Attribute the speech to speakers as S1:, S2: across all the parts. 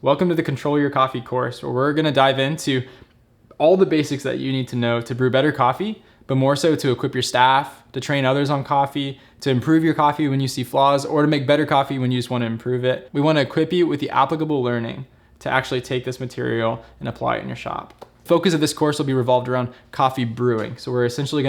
S1: Welcome to the Control Your Coffee course, where we're going to dive into all the basics that you need to know to brew better coffee, but more so to equip your staff, to train others on coffee, to improve your coffee when you see flaws, or to make better coffee when you just want to improve it. We want to equip you with the applicable learning to actually take this material and apply it in your shop. Focus of this course will be revolved around coffee brewing. So we're essentially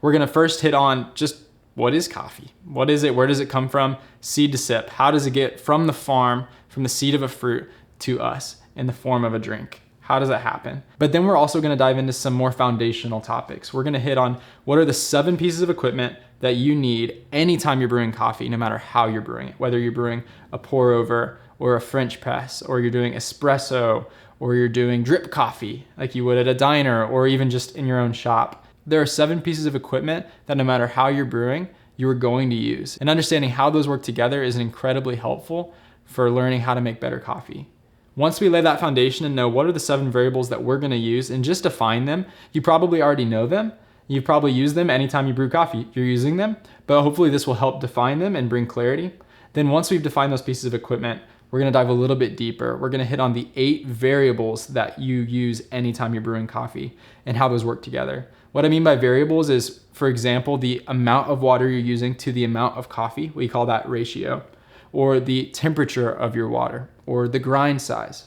S1: we're gonna first hit on just what is coffee? What is it? Where does it come from? Seed to sip. How does it get from the farm, from the seed of a fruit to us in the form of a drink? How does that happen? But then we're also gonna dive into some more foundational topics. We're gonna hit on what are the 7 pieces of equipment that you need anytime you're brewing coffee, no matter how you're brewing it, whether you're brewing a pour over or a French press, or you're doing espresso, or you're doing drip coffee like you would at a diner, or even just in your own shop. There are 7 pieces of equipment that no matter how you're brewing, you are going to use. And understanding how those work together is incredibly helpful for learning how to make better coffee. Once we lay that foundation and know what are the 7 variables that we're gonna use and just define them, you probably already know them. You've probably used them anytime you brew coffee, you're using them, but hopefully this will help define them and bring clarity. Then once we've defined those pieces of equipment, we're gonna dive a little bit deeper. We're gonna hit on the 8 variables that you use anytime you're brewing coffee and how those work together. What I mean by variables is, for example, the amount of water you're using to the amount of coffee, we call that ratio, or the temperature of your water, or the grind size.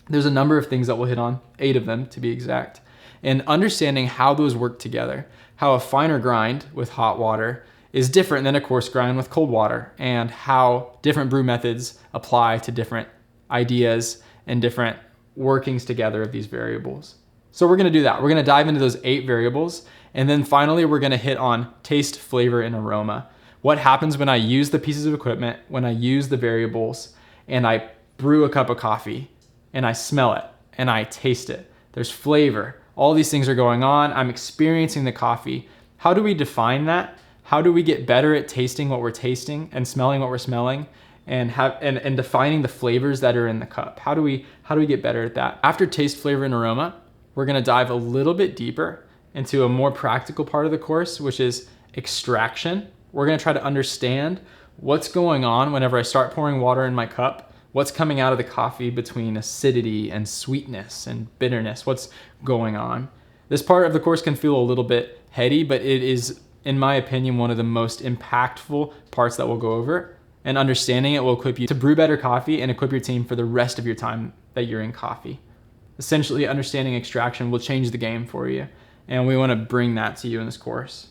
S1: There's a number of things that we'll hit on, 8 of them to be exact, and understanding how those work together, how a finer grind with hot water is different than a coarse grind with cold water, and how different brew methods apply to different ideas and different workings together of these variables. So we're gonna do that. We're gonna dive into those 8 variables, and then finally we're gonna hit on taste, flavor, and aroma. What happens when I use the pieces of equipment, when I use the variables, and I brew a cup of coffee, and I smell it, and I taste it. There's flavor. All these things are going on. I'm experiencing the coffee. How do we define that? How do we get better at tasting what we're tasting and smelling what we're smelling, and defining the flavors that are in the cup? How do we get better at that? After taste, flavor, and aroma, we're gonna dive a little bit deeper into a more practical part of the course, which is extraction. We're gonna try to understand what's going on whenever I start pouring water in my cup, what's coming out of the coffee between acidity and sweetness and bitterness, what's going on. This part of the course can feel a little bit heady, but it is, in my opinion, one of the most impactful parts that we'll go over. And understanding it will equip you to brew better coffee and equip your team for the rest of your time that you're in coffee. Essentially, understanding extraction will change the game for you, and we want to bring that to you in this course.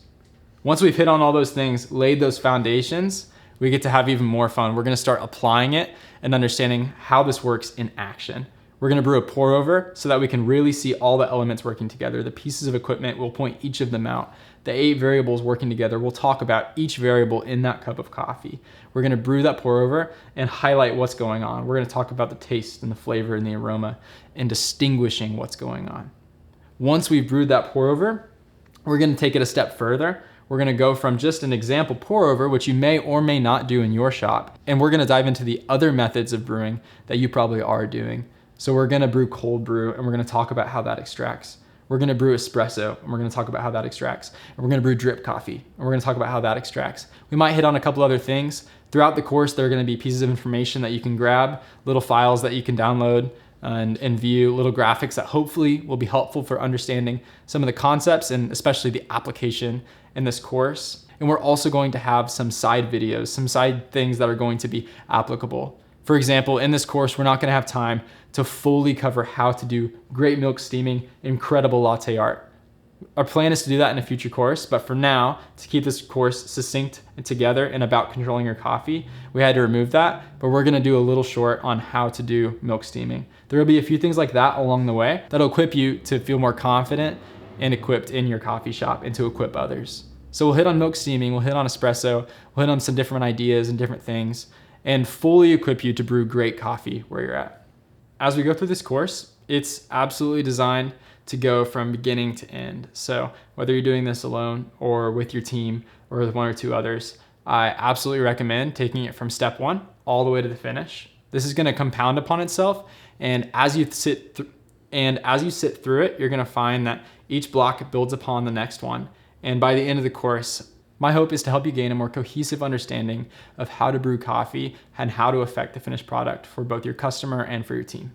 S1: Once we've hit on all those things, laid those foundations, we get to have even more fun. We're going to start applying it and understanding how this works in action. We're going to brew a pour over so that we can really see all the elements working together. The pieces of equipment, we'll point each of them out. The 8 variables working together, we'll talk about each variable in that cup of coffee. We're going to brew that pour over and highlight what's going on. We're going to talk about the taste and the flavor and the aroma and distinguishing what's going on. Once we've brewed that pour over, we're going to take it a step further. We're gonna go from just an example pour over, which you may or may not do in your shop, and we're gonna dive into the other methods of brewing that you probably are doing. So we're gonna brew cold brew, and we're gonna talk about how that extracts. We're gonna brew espresso, and we're gonna talk about how that extracts. And we're gonna brew drip coffee, and we're gonna talk about how that extracts. We might hit on a couple other things. Throughout the course, there are gonna be pieces of information that you can grab, little files that you can download, and view, little graphics that hopefully will be helpful for understanding some of the concepts and especially the application in this course. And we're also going to have some side videos, some side things that are going to be applicable. For example, in this course, we're not gonna have time to fully cover how to do great milk steaming, incredible latte art. Our plan is to do that in a future course, but for now, to keep this course succinct and together and about controlling your coffee, we had to remove that, but we're gonna do a little short on how to do milk steaming. There will be a few things like that along the way that'll equip you to feel more confident and equipped in your coffee shop and to equip others. So we'll hit on milk steaming, we'll hit on espresso, we'll hit on some different ideas and different things, and fully equip you to brew great coffee where you're at. As we go through this course, it's absolutely designed to go from beginning to end. So whether you're doing this alone or with your team or with 1 or 2 others, I absolutely recommend taking it from step 1 all the way to the finish. This is gonna compound upon itself, and as you sit through it, you're gonna find that each block builds upon the next one. And by the end of the course, My hope is to help you gain a more cohesive understanding of how to brew coffee and how to affect the finished product for both your customer and for your team.